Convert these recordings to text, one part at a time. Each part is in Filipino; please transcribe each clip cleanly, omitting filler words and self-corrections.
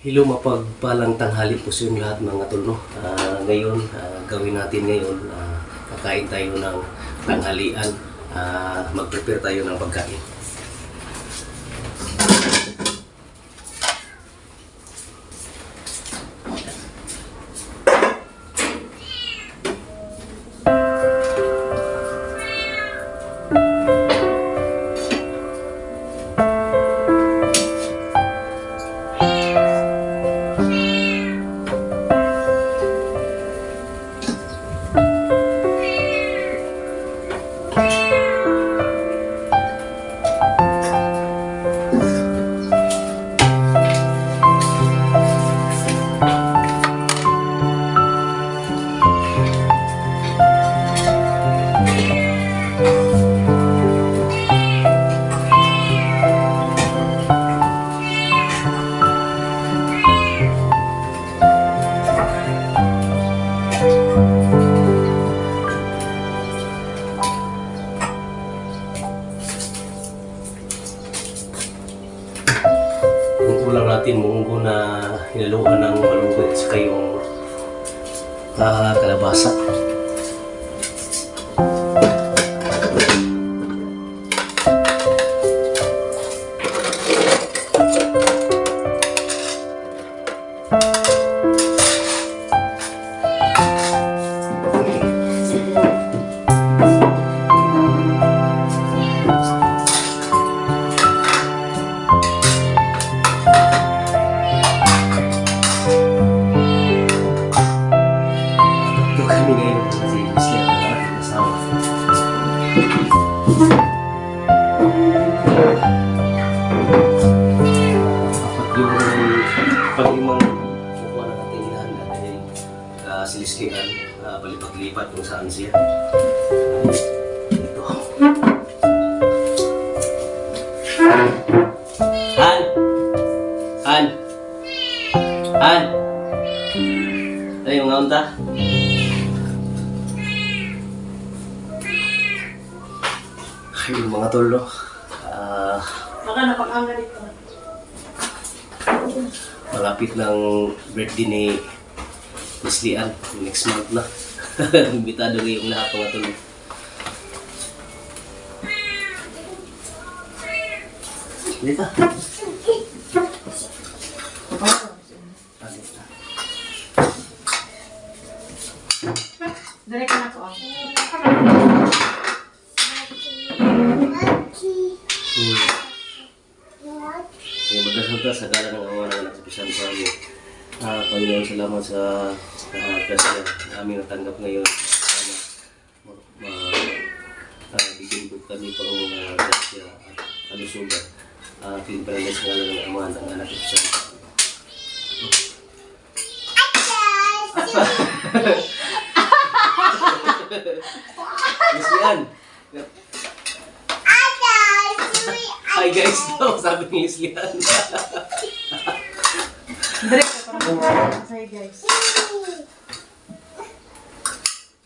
Hello, mapagpalang tanghali po sa inyo lahat mga tol, no? Ngayon, gawin natin ngayon, kakain tayo ng tanghalian. Mag-prepare tayo ng pagkain. Lang natin munggo na hinaluan ng malunggay sa kayong kalabasa. Silislian, palipat-lipat kung saan siya. Ito. Han! Han! Han! Ano yung ngaon ta? Yung mga tolo. Baka napakanga dito. Malapit ng birthday ni Lislian, next month na. Imbitado ngayong lahat mga tuloy. Dito. Dari ka na ko. Magkasuta sa kala ng awa ng anak sa pisan sa amin. Panginoon, salamat sa kasya na aming natanggap ngayon. Sana bigyan po kami pang kasya at kalusugan. Pinipalagay sa kala ng awa ng anak sa pisan sa amin. Lislian! Hi guys daw, sabi ni Lislian. Dari ka pa. Say guys.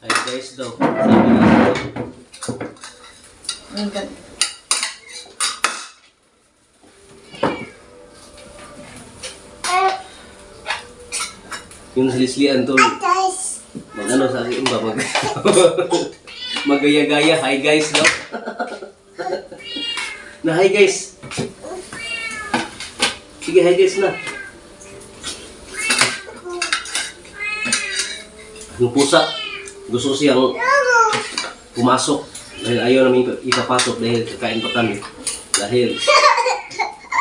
Hi guys daw, sabi ni Lislian. Ayan. Yung sa Lislian to, mag-ano sa akin ba? Magaya-gaya, hi guys daw. Na hi guys. Sige, hi guys na. Yung pusa, gusto siyang pumasok dahil ayaw namin ipapasok dahil kakain pa kami. Dahil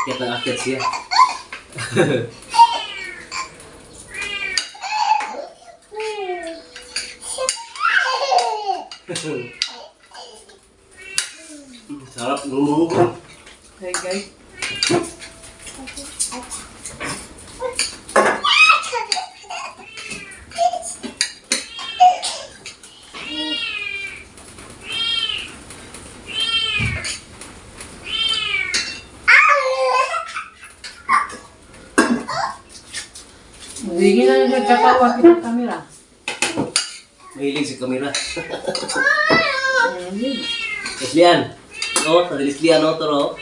akit ng akit siya. Sarap nunggu. Hey guys. Hindi na nagkatawa kita kamera. Mahilig si kamera. Lislian. No, sa Lislian no to.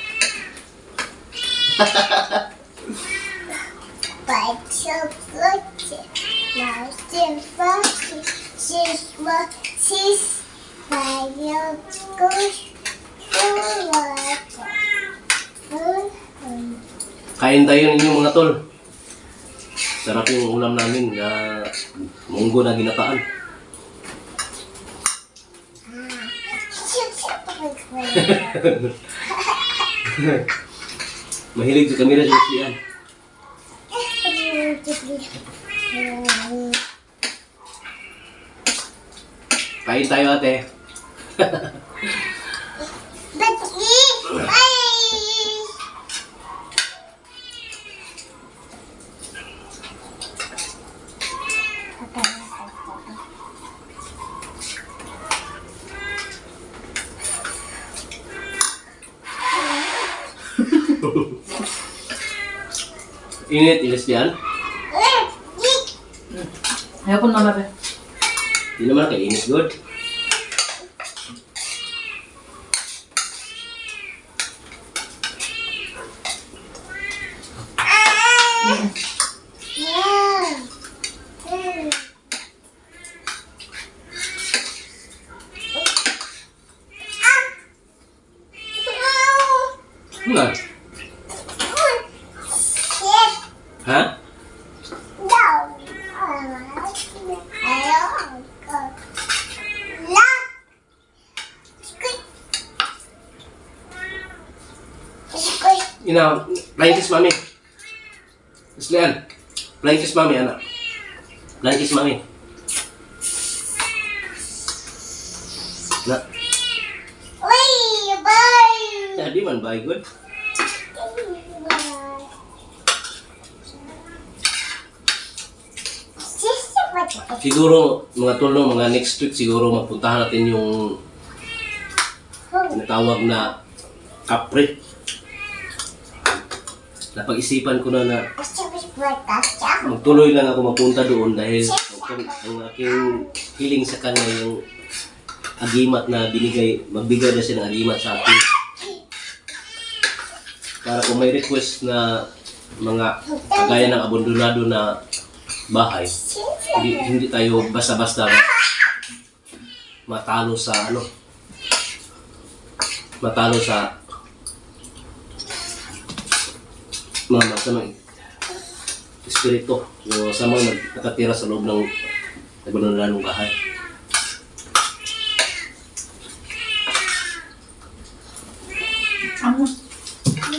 Kain tayo ninyo mga tol. Sarap yung ulam namin na munggo na ginataan. Mahilig si Camila sa islian. Kain tayo ate. Init, ilislian. Ayaw po mama ba? Hindi naman kay init good. Nga. Ha? Ina, flying kiss mami. Islian. Flying kiss mami, anak. Flying kiss mami. Na. Ya, di man bye good. Siguro mga tulong, mga next week siguro magpuntahan natin yung tinatawag na kapre. Napag-isipan ko na magtuloy lang ako mapunta doon dahil ang aking hiling sa kanya yung agimat na magbigay na siya ng agimat sa akin. Para kung may request na mga kagaya ng abandonado na bahay, hindi tayo basta-basta matalo sa mga masamang espiritu o sa mga nakatira sa loob ng abandonadong bahay.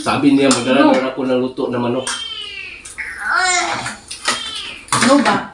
Sabi niya, magdala ako ng luto na manok. Ano ba?